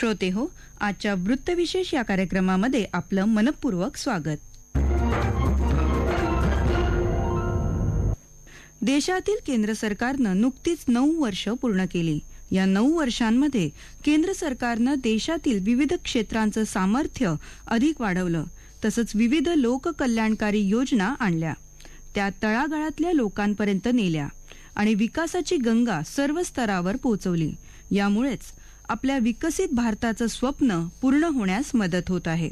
श्रोते हो, आजच्या वृत्तविशेष या कार्यक्रमामध्ये आपलं मनपूर्वक स्वागत. देशातील केंद्र सरकारनं नुकतीच 9 वर्ष पूर्ण केली. या 9 वर्षांमध्ये केंद्र सरकारनं देशातील विविध क्षेत्रांचं सामर्थ्य अधिक वाढवलं, तसंच विविध लोककल्याणकारी योजना आणल्या, त्या तळागाळातल्या लोकांपर्यंत नेल्या आणि विकासाची गंगा सर्व स्तरावर पोहोचवली. यामुळेच आपल्या विकसित भारताचं स्वप्न पूर्ण होण्यास मदत होत आहे.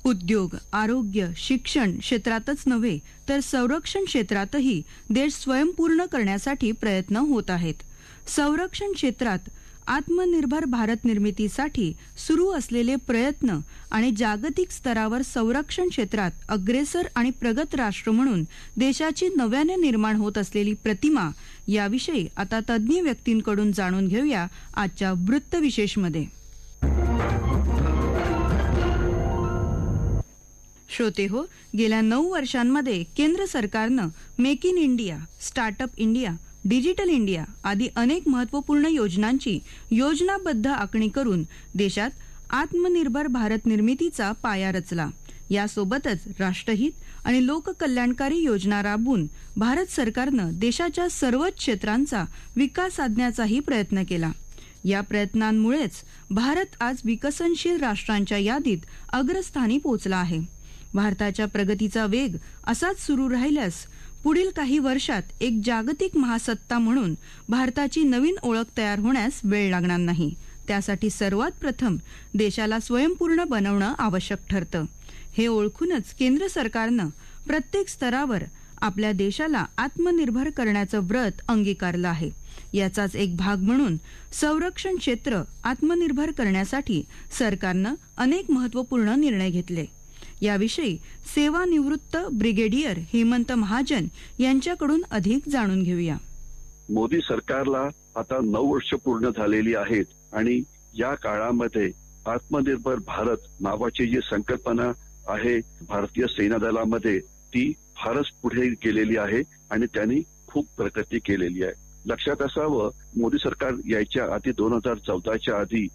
उद्योग, आरोग्य, शिक्षण क्षेत्रातच नव्हे तर संरक्षण क्षेत्रातही देश स्वयंपूर्ण करण्यासाठी प्रयत्न होत आहेत. संरक्षण क्षेत्रात आत्मनिर्भर भारत निर्मितीसाठी सुरू असलेले प्रयत्न आणि जागतिक स्तरावर संरक्षण क्षेत्रात अग्रेसर आणि प्रगत राष्ट्र म्हणून देशाची नव्याने निर्माण होत असलेली प्रतिमा याविषयी आता तज्ज्ञ व्यक्तींकडून जाणून घेऊया आजच्या वृत्तविशेषमध्ये. श्रोते हो, गेल्या 9 वर्षांमध्ये केंद्र सरकारनं make in India, startup India, digital India आदी अनेक महत्त्वपूर्ण योजनांची योजनाबद्ध आखणी करून देशात आत्मनिर्भर भारत निर्मितीचा पाया रचला. यासोबतच राष्ट्रहित आणि लोककल्याणकारी योजना राबवून भारत सरकारनं देशाच्या सर्वच क्षेत्रांचा विकास साधण्याचाही प्रयत्न केला. या प्रयत्नांमुळेच भारत आज विकसनशील राष्ट्रांच्या यादीत अग्रस्थानी पोहोचला आहे. भारताच्या प्रगतीचा वेग असाच सुरू राहिल्यास पुढील काही वर्षात एक जागतिक महासत्ता म्हणून भारताची नवीन ओळख तयार होण्यास वेळ लागणार नाही. त्यासाठी सर्वात प्रथम देशाला स्वयंपूर्ण बनवणं आवश्यक ठरतं. हे ओळखूनच केंद्र सरकारनं प्रत्येक स्तरावर आपल्या देशाला आत्मनिर्भर करण्याचं व्रत अंगीकारलं आहे. याचाच एक भाग म्हणून संरक्षण क्षेत्र आत्मनिर्भर करण्यासाठी सरकारनं अनेक महत्त्वपूर्ण निर्णय घेतले. याविषयी सेवानिवृत्त ब्रिगेडियर हेमंत महाजन यांच्याकडून अधिक जाणून घेऊया. मोदी सरकारला आता 9 वर्ष पूर्ण झालेली आहेत आणि या काळामध्ये आत्मनिर्भर भारत नावाची जी संकल्पना आहे भारतीय सेना दलामध्ये ती फारच पुढे गेलेली आहे आणि त्यांनी खूप प्रगती केलेली आहे. लक्षात असावं, मोदी सरकार यायच्या आधी 2014च्या आधी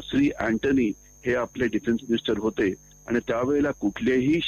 श्री अँटनी हे आपले डिफेन्स मिनिस्टर होते आणि त्यावेळेला कुठलेही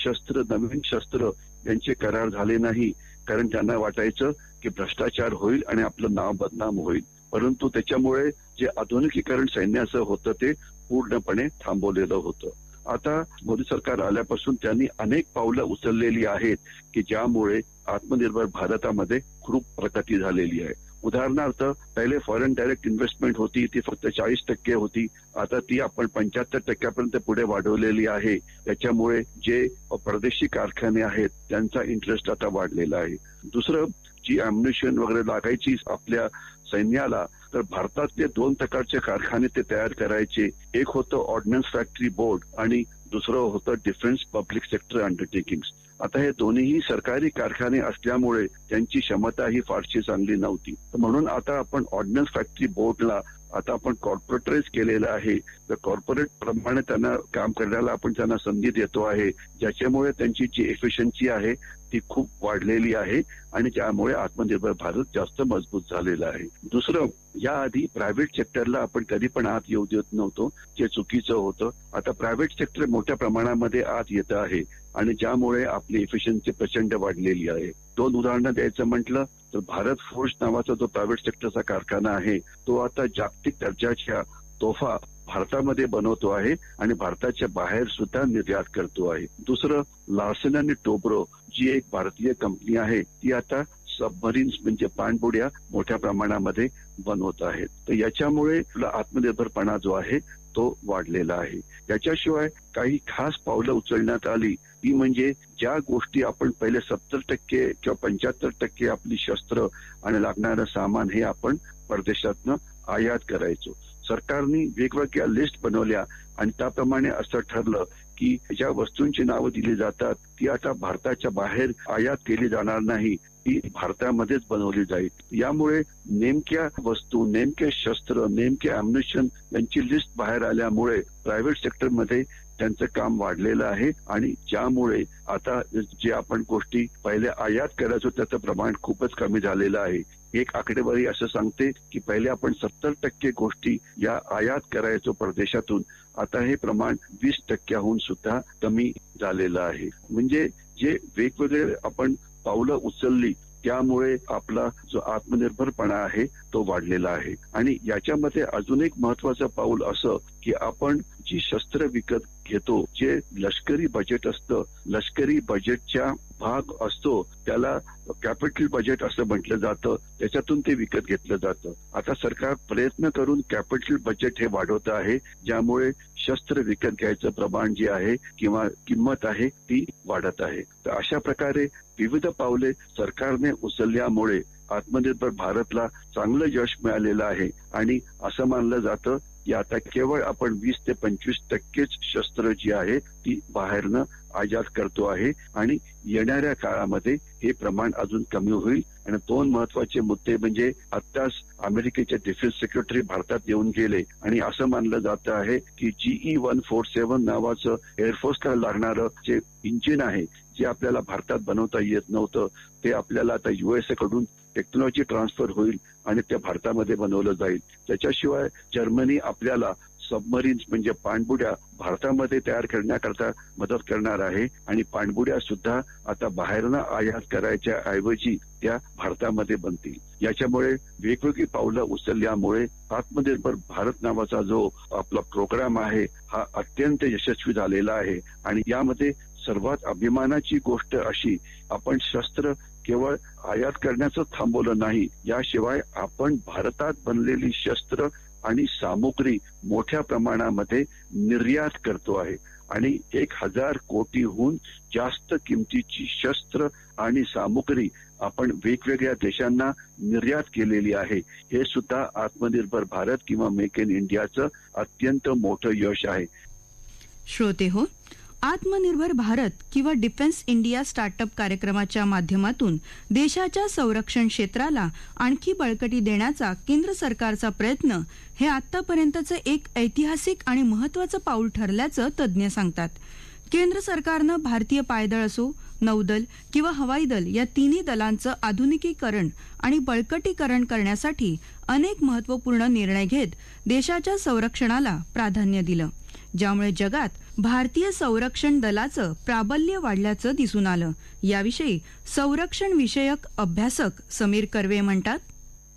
नवीन शस्त्र यांचे करार झाले नाही, कारण त्यांना वाटायचं की भ्रष्टाचार होईल आणि आपलं नाव बदनाम होईल. परंतु त्याच्यामुळे जे आधुनिकीकरण सैन्याचं होतं ते पूर्णपणे थांबवलेलं होतं. आता मोदी सरकार आल्यापासून त्यांनी अनेक पावलं उचललेली आहेत की ज्यामुळे आत्मनिर्भर भारतामध्ये खूप प्रगती झालेली आहे. उदाहरणार्थ, पहिले फॉरेन डायरेक्ट इन्व्हेस्टमेंट होती ती फक्त 40% होती, आता ती आपण 75% पुढे वाढवलेली आहे. त्याच्यामुळे जे परदेशी कारखाने आहेत त्यांचा इंटरेस्ट आता वाढलेला आहे. दुसरं, जी अम्युनिशन वगैरे लागायची आपल्या सैन्याला, तर भारतातले 2 प्रकारचे कारखाने ते तयार करायचे. एक होतं ऑर्डिनन्स फॅक्टरी बोर्ड आणि दुसरं होतं डिफेन्स पब्लिक सेक्टर अंडरटेकिंग्स. आता हे दोन्हीही सरकारी कारखाने असल्यामुळे त्यांची क्षमता ही फारशी चांगली नव्हती. म्हणून आता आपण ऑर्डिनन्स फॅक्टरी बोर्डला आता आपण कॉर्पोरेटाईज केलेलं आहे. तर कॉर्पोरेट प्रमाणे त्यांना काम करण्याला आपण त्यांना संधी देतो आहे, ज्याच्यामुळे त्यांची जी एफिशियन्सी आहे ती खूप वाढलेली आहे आणि त्यामुळे आत्मनिर्भर भारत जास्त मजबूत झालेला आहे. दुसरं, याआधी प्रायव्हेट सेक्टरला आपण कधी पण आत येऊ देत नव्हतो, जे चुकीचं होतं. आता प्रायव्हेट सेक्टर मोठ्या प्रमाणामध्ये आत येत आहे आणि ज्यामुळे आपली एफिशियन्सी प्रचंड वाढलेली आहे. 2 उदाहरणं द्यायचं म्हटलं तर भारत फोर्स नावाचा जो प्रायव्हेट सेक्टरचा कारखाना आहे तो आता जागतिक दर्जाच्या तोफा भारतामध्ये बनवतो आहे आणि भारताच्या बाहेर सुद्धा निर्यात करतो आहे. दुसरं, लार्सन आणि टोब्रो जी एक भारतीय कंपनी आहे ती आता सबमरीन्स म्हणजे पाणबुड्या मोठ्या प्रमाणामध्ये बनवत आहेत. तर याच्यामुळे आत्मनिर्भरपणा जो आहे तो वाढलेला आहे. याच्याशिवाय काही खास पावलं उचलण्यात आली ती म्हणजे ज्या गोष्टी आपण पहिले 70% किंवा 75% आपली शस्त्र आणि लागणारं सामान हे आपण परदेशातनं आयात करायचो. सरकारने वेगवेगळ्या लिस्ट बनवल्या आणि त्याप्रमाणे असं ठरलं की ज्या वस्तूंची नावं दिली जातात ती आता भारताच्या बाहेर आयात केली जाणार नाही, ती भारतामध्येच बनवली जाईल. यामुळे नेमक्या वस्तू, नेमके शस्त्र, नेमके अम्युनिशन यांची लिस्ट बाहेर आल्यामुळे प्रायव्हेट सेक्टरमध्ये त्यांचं काम वाढलेलं आहे आणि ज्यामुळे आता जे आपण गोष्टी पहिले आयात करायचो त्याचं प्रमाण खूपच कमी झालेलं आहे. एक आकडेवारी असं सांगते की पहिले आपण 70% गोष्टी या आयात करायचो परदेशातून, आता हे प्रमाण 20%हून सुद्धा कमी झालेलं आहे. म्हणजे जे वेगवेगळे आपण पावलं उचलली त्यामुळे आपला जो आत्मनिर्भरपणा आहे तो वाढलेला आहे. आणि याच्यामध्ये अजून एक महत्वाचं पाऊल असं की आपण जी शस्त्र विकत घेतो, जे लष्करी बजेट असतं, लष्करी बजेटच्या भाग असतो त्याला कॅपिटल बजेट असं म्हटलं जातं, त्याच्यातून ते विकत घेतलं जातं. आता सरकार प्रयत्न करून कॅपिटल बजेट हे वाढवत आहे, ज्यामुळे शस्त्र विकत घ्यायचं प्रमाण जे आहे किंवा किंमत आहे ती वाढत आहे. तर अशा प्रकारे विविध पावले सरकारने उचलल्यामुळे आत्मनिर्भर भारतला चांगलं यश मिळालेलं आहे. आणि असं मानलं जातं की आता केवळ आपण 20 ते 25% शस्त्र जी आहे ती बाहेरनं आयात करतो आहे आणि येणाऱ्या काळामध्ये हे प्रमाण अजून कमी होईल. आणि 2 महत्वाचे मुद्दे म्हणजे आत्ताच अमेरिकेचे डिफेन्स सेक्रेटरी भारतात येऊन गेले आणि असं मानलं जात आहे की GE-147 नावाचं एअरफोर्सला लागणारं जे इंजिन आहे, जे आपल्याला भारतात बनवता येत नव्हतं, ते आपल्याला आता USA कडून टेक्नॉलॉजी ट्रान्सफर होईल आणि ते भारतामध्ये बनवलं जाईल. त्याच्याशिवाय जर्मनी आपल्याला सबमरीन्स म्हणजे पाणबुड्या भारतामध्ये तयार करण्याकरता मदत करणार आहे आणि पाणबुड्या सुद्धा आता बाहेरनं आयात करायच्या ऐवजी त्या भारतामध्ये बनतील. याच्यामुळे वेगवेगळी पावलं उचलल्यामुळे आत्मनिर्भर भारत नावाचा जो आपला प्रोग्राम आहे हा अत्यंत यशस्वी झालेला आहे. आणि यामध्ये सर्वात अभिमानाची गोष्ट अशी, आपण शस्त्र केवळ आयात करण्याचं थांबवलं नाही, याशिवाय आपण भारतात बनलेली शस्त्र आणि सामुग्री मोठ्या प्रमाणामध्ये निर्यात करतो आहे. आणि 1000 कोटीहून जास्त किमतीची शस्त्र आणि सामुग्री आपण वेगवेगळ्या देशांना निर्यात केलेली आहे. हे सुद्धा आत्मनिर्भर भारत किंवा मेक इन इंडियाचं अत्यंत मोठं यश आहे. श्रोते हो, आत्मनिर्भर भारत किंवा डिफेन्स इंडिया स्टार्टअप कार्यक्रमाच्या माध्यमातून देशाच्या संरक्षण क्षेत्राला आणखी बळकटी देण्याचा केंद्र सरकारचा प्रयत्न हे आतापर्यंतचं एक ऐतिहासिक आणि महत्वाचं पाऊल ठरल्याचं तज्ज्ञ सांगतात. केंद्र सरकारनं भारतीय पायदळ असो, नौदल किंवा हवाई दल या तिन्ही दलांचं आधुनिकीकरण आणि बळकटीकरण करण्यासाठी अनेक महत्वपूर्ण निर्णय घेत देशाच्या संरक्षणाला प्राधान्य दिलं, ज्यामुळे जगात भारतीय संरक्षण दलाचं प्राबल्य वाढल्याचं दिसून आलं. याविषयी संरक्षण विषयक अभ्यासक समीर कर्वे म्हणतात,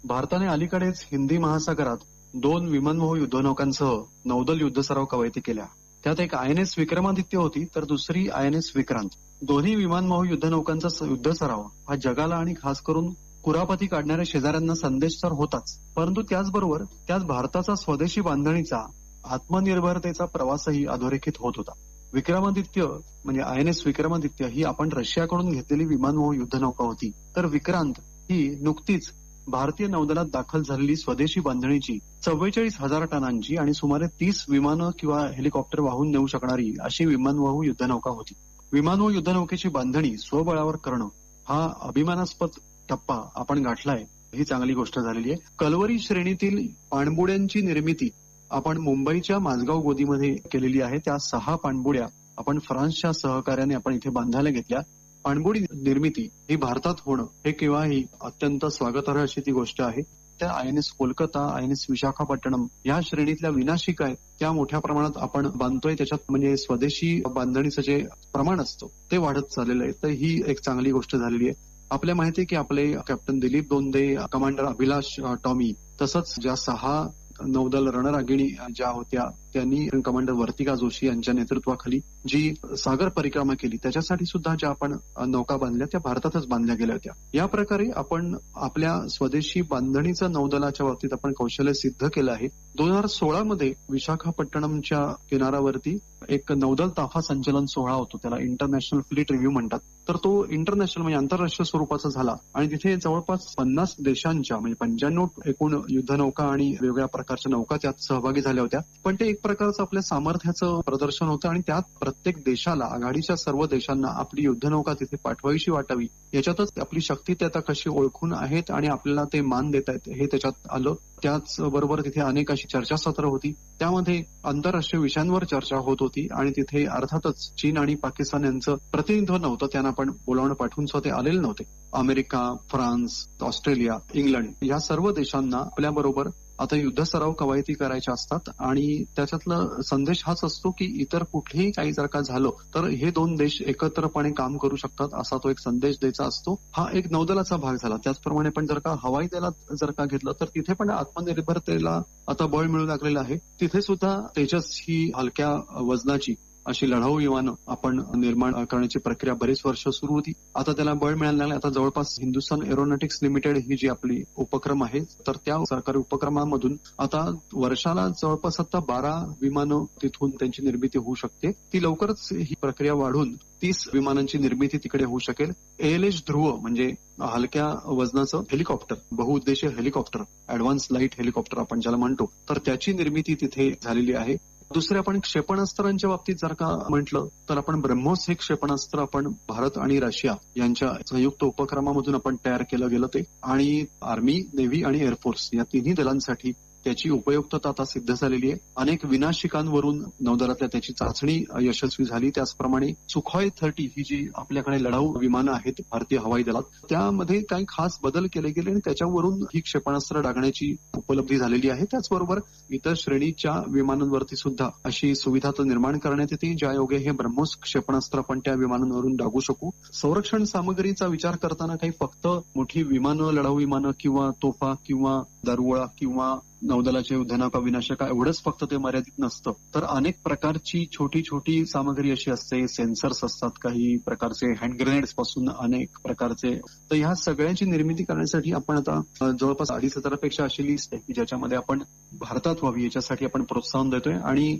भारताने अलीकडेच हिंदी महासागरात 2 विमानवाहू युद्धनौकांसह नौदल युद्ध सराव कवायती केल्या. त्यात एक INS विक्रमादित्य होती तर दुसरी INS विक्रांत. दोन्ही विमानवाहू युद्धनौकांचा युद्ध सराव हा जगाला आणि खास करून कुरापती काढणाऱ्या शेजाऱ्यांना संदेश तर होताच, परंतु त्याचबरोबर त्यात भारताचा स्वदेशी बांधणीचा आत्मनिर्भरतेचा प्रवासही अधोरेखित होत होता. विक्रमादित्य म्हणजे INS विक्रमादित्य ही आपण रशियाकडून घेतलेली विमानवाहू युद्धनौका होती, तर विक्रांत ही नुकतीच भारतीय नौदलात दाखल झालेली स्वदेशी बांधणीची 44,000 टनांची आणि सुमारे 30 विमानं किंवा हेलिकॉप्टर वाहून नेऊ शकणारी अशी विमानवाहू युद्धनौका होती. विमानवाहू युद्धनौकेची बांधणी स्वबळावर करणं हा अभिमानास्पद टप्पा आपण गाठलाय, ही चांगली गोष्ट झालेली आहे. कलवरी श्रेणीतील पाणबुड्यांची निर्मिती आपण मुंबईच्या माझगाव गोदीमध्ये केलेली आहे. त्या 6 पाणबुड्या आपण फ्रान्सच्या सहकार्याने आपण इथे बांधायला घेतल्या. पाणबुडी निर्मिती ही भारतात होणं हे केव्हाही अत्यंत स्वागतार्ह अशी ती गोष्ट आहे. त्या INS कोलकाता, INS विशाखापट्टणम या श्रेणीतल्या विनाशिका आहेत त्या मोठ्या प्रमाणात आपण बांधतोय. त्याच्यात म्हणजे स्वदेशी बांधणीचं जे प्रमाण असतं ते वाढत चाललेलं आहे, तर ही एक चांगली गोष्ट झालेली आहे. आपल्या माहिती आहे की आपले कॅप्टन दिलीप दोंदे, कमांडर अभिलाष टॉमी, तसंच ज्या 6 नौदल रणरागिणी ज्या होत्या त्यांनी कमांडर वर्तिका जोशी यांच्या नेतृत्वाखाली जी सागर परिक्रमा केली, त्याच्यासाठी सुद्धा ज्या आपण नौका बांधल्या त्या भारतातच बांधल्या गेल्या होत्या. या प्रकारे आपण आपल्या स्वदेशी बांधणीचं नौदलाच्या बाबतीत आपण कौशल्य सिद्ध केलं आहे. 2016 मध्ये विशाखापट्टणमच्या किनाऱ्यावरती एक नौदल ताफा संचलन सोहळा होतो, त्याला इंटरनॅशनल फ्लीट रिव्ह्यू म्हणतात. तर तो इंटरनॅशनल म्हणजे आंतरराष्ट्रीय स्वरूपाचा झाला आणि तिथे जवळपास 50 देशांच्या म्हणजे 95 एकूण युद्धनौका आणि वेगवेगळ्या प्रकारच्या नौका त्यात सहभागी झाल्या होत्या. पण ते एक प्रकारचं आपल्या सामर्थ्याचं प्रदर्शन होतं आणि त्यात प्रत्येक देशाला, आघाडीच्या सर्व देशांना आपली युद्धनौका तिथे पाठवावीशी वाटावी याच्यातच आपली शक्ती ते आता कशी ओळखून आहेत आणि आपल्याला ते मान देत आहेत हे त्याच्यात आलं. त्याचबरोबर तिथे अनेक अशी चर्चासत्र होती. त्यामध्ये आंतरराष्ट्रीय विषयांवर चर्चा होत होती आणि तिथे अर्थातच चीन आणि पाकिस्तान यांचं प्रतिनिधित्व नव्हतं. त्यांना पण बोलावणं पाठवून ते आलेले नव्हते. अमेरिका, फ्रान्स, ऑस्ट्रेलिया, इंग्लंड या सर्व देशांना आपल्याबरोबर आता युद्ध सराव कवायती करायच्या असतात आणि त्याच्यातला संदेश हाच असतो की इतर कुठेही काही जर का झालं तर हे दोन देश एकत्रपणे काम करू शकतात असा तो एक संदेश द्यायचा असतो. हा एक नौदलाचा भाग झाला. त्याचप्रमाणे पण जर का हवाई दलात जर का घेतलं तर तिथे पण आत्मनिर्भरतेला आता बळ मिळू लागलेलं आहे. तिथे सुद्धा तेजस ही हलक्या वजनाची अशी लढाऊ विमानं आपण निर्माण करण्याची प्रक्रिया बरीच वर्ष सुरू होती. आता त्याला बळ मिळायला लागले. आता जवळपास हिंदुस्थान एरोनॉटिक्स लिमिटेड ही जी आपली उपक्रम आहे तर त्या सरकारी उपक्रमामधून आता वर्षाला जवळपास आता 12 विमानं तिथून त्यांची निर्मिती होऊ शकते. ती लवकरच ही प्रक्रिया वाढून 30 विमानांची निर्मिती तिकडे होऊ शकेल. ALH ध्रुव म्हणजे हलक्या वजनाचं हेलिकॉप्टर, बहुउद्देशीय हेलिकॉप्टर, ऍडव्हान्स लाईट हेलिकॉप्टर आपण ज्याला म्हणतो, तर त्याची निर्मिती तिथे झालेली आहे. दुसरे आपण क्षेपणास्त्रांच्या बाबतीत जर का म्हटलं तर आपण ब्रह्मोस हे क्षेपणास्त्र आपण भारत आणि रशिया यांच्या संयुक्त उपक्रमामधून आपण तयार केलं गेलं ते आणि आर्मी, नेव्ही आणि एअरफोर्स या तिन्ही दलांसाठी त्याची उपयुक्तता आता सिद्ध झालेली आहे. अनेक विनाशिकांवरून नौदलातल्या त्याची चाचणी यशस्वी झाली. त्याचप्रमाणे सुखॉय 30 ही जी आपल्याकडे लढाऊ विमानं आहेत भारतीय हवाई दलात त्यामध्ये काही खास बदल केले गेले आणि त्याच्यावरून ही क्षेपणास्त्र डागण्याची उपलब्धी झालेली आहे. त्याचबरोबर इतर श्रेणीच्या विमानांवरती सुद्धा अशी सुविधा निर्माण करण्यात येते ज्यायोगे हे ब्रह्मोस क्षेपणास्त्र आपण त्या विमानांवरून डागू शकू. संरक्षण सामग्रीचा विचार करताना काही फक्त मोठी विमानं, लढाऊ विमानं किंवा तोफा किंवा दारुगोळा किंवा नौदलाचे युद्धनौका, विनाशका एवढंच फक्त ते मर्यादित नसतं, तर अनेक प्रकारची छोटी छोटी सामग्री अशी असते. सेन्सर्स असतात, काही प्रकारचे हँड ग्रेनेड्स पासून अनेक प्रकारचे. तर ह्या सगळ्यांची निर्मिती करण्यासाठी आपण आता जवळपास 2,500पेक्षा अशी लिस्ट आहे की ज्याच्यामध्ये आपण भारतात व्हावी याच्यासाठी आपण प्रोत्साहन देतोय आणि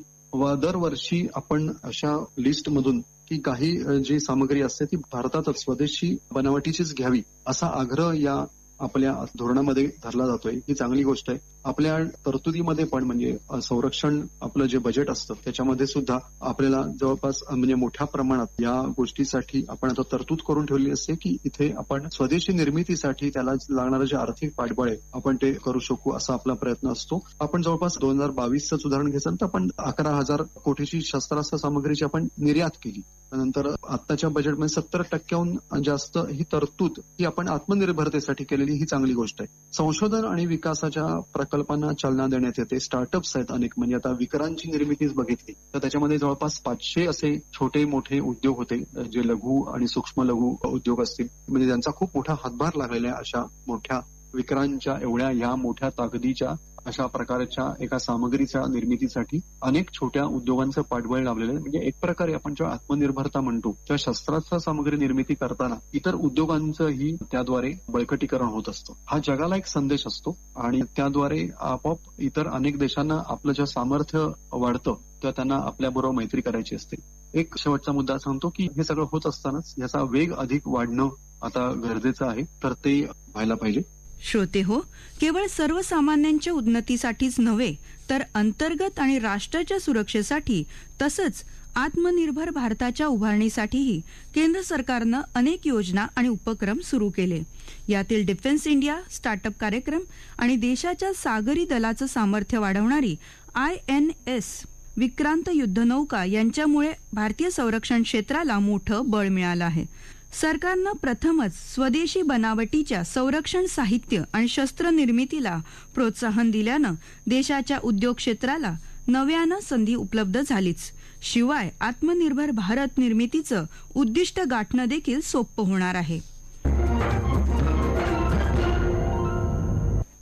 दरवर्षी आपण अशा लिस्टमधून की काही जी सामग्री असते ती भारतातच स्वदेशी बनावटीचीच घ्यावी असा आग्रह या आपल्या धोरणामध्ये धरला जातोय. ही चांगली गोष्ट आहे. आपल्या तरतुदीमध्ये पण म्हणजे संरक्षण आपलं जे बजेट असतं त्याच्यामध्ये सुद्धा आपल्याला जवळपास म्हणजे मोठ्या प्रमाणात या गोष्टीसाठी आपण आता तरतूद करून ठेवली असते की इथे आपण स्वदेशी निर्मितीसाठी त्याला लागणारं जे आर्थिक पाठबळ आहे आपण ते करू शकू असा आपला प्रयत्न असतो. आपण जवळपास 2022चं उदाहरण घ्यायचं तर आपण 11,000 कोटीची शस्त्रास्त्र सामग्रीची आपण निर्यात केली. नंतर आत्ताच्या बजेटमध्ये 70% जास्त ही तरतूद ही आपण आत्मनिर्भरतेसाठी केलेली ही चांगली गोष्ट आहे. संशोधन आणि विकासाच्या प्रकल्पांना चालना देण्यात येते. स्टार्टअप्स आहेत अनेक, म्हणजे आता विकरांची निर्मितीच बघितली तर त्याच्यामध्ये जवळपास 500 असे छोटे मोठे उद्योग होते जे लघु आणि सूक्ष्म लघु उद्योग असतील, म्हणजे त्यांचा खूप मोठा हातभार लागलेला आहे अशा मोठ्या विकरांच्या एवढ्या या मोठ्या ताकदीच्या अशा प्रकारच्या एका सामग्रीच्या निर्मितीसाठी अनेक छोट्या उद्योगांचं पाठबळ लाभलेलं आहे. म्हणजे एक प्रकारे आपण जेव्हा आत्मनिर्भरता म्हणतो तेव्हा शस्त्रास्त्र सामग्री निर्मिती करताना इतर उद्योगांचंही त्याद्वारे बळकटीकरण होत असतं. हा जगाला एक संदेश असतो आणि त्याद्वारे आपोआप इतर अनेक देशांना आपलं जे सामर्थ्य वाढतं तेव्हा त्यांना आपल्याबरोबर मैत्री करायची असते. एक शेवटचा मुद्दा सांगतो की हे सगळं होत असतानाच याचा वेग अधिक वाढणं आता गरजेचं आहे, तर ते व्हायला पाहिजे. श्रोते हो, केवळ सर्वसामान्यांच्या उन्नतीसाठीच नव्हे तर अंतर्गत आणि राष्ट्राच्या सुरक्षेसाठी तसंच आत्मनिर्भर भारताच्या उभारणीसाठीही केंद्र सरकारनं अनेक योजना आणि उपक्रम सुरू केले. यातील डिफेन्स इंडिया, स्टार्टअप कार्यक्रम आणि देशाच्या सागरी दलाचं सामर्थ्य वाढवणारी INS विक्रांत युद्धनौका यांच्यामुळे भारतीय संरक्षण क्षेत्राला मोठं बळ मिळालं आहे. सरकारनं प्रथमच स्वदेशी बनावटीच्या संरक्षण साहित्य आणि शस्त्र निर्मितीला प्रोत्साहन दिल्यानं देशाच्या उद्योग क्षेत्राला नव्यानं संधी उपलब्ध झालीच. शिवाय आत्मनिर्भर भारत निर्मितीचं उद्दिष्ट गाठणं देखील सोपं होणार आहे.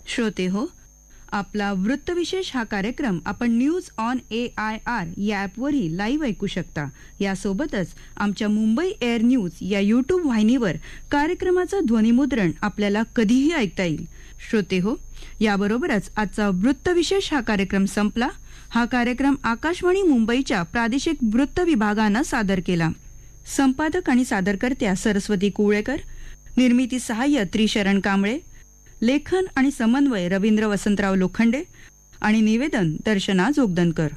श्रोते हो, आपला वृत्तविशेष हा कार्यक्रम आपण न्यूज ऑन AIR या ॲपवरही लाईव्ह ऐकू शकता. यासोबतच आमच्या मुंबई एअर न्यूज या YouTube वाहिनीवर कार्यक्रमाचं ध्वनिमुद्रण आपल्याला कधीही ऐकता येईल. श्रोते हो, याबरोबरच आजचा वृत्तविशेष हा कार्यक्रम संपला. हा कार्यक्रम आकाशवाणी मुंबईच्या प्रादेशिक वृत्त विभागानं सादर केला. संपादक आणि सादरकर्त्या सरस्वती कुवळेकर, निर्मिती सहाय्य त्रिशरण कांबळे, लेखन आणि समन्वय रवींद्र वसंतराव लोखंडे आणि निवेदन दर्शना जोगदनकर.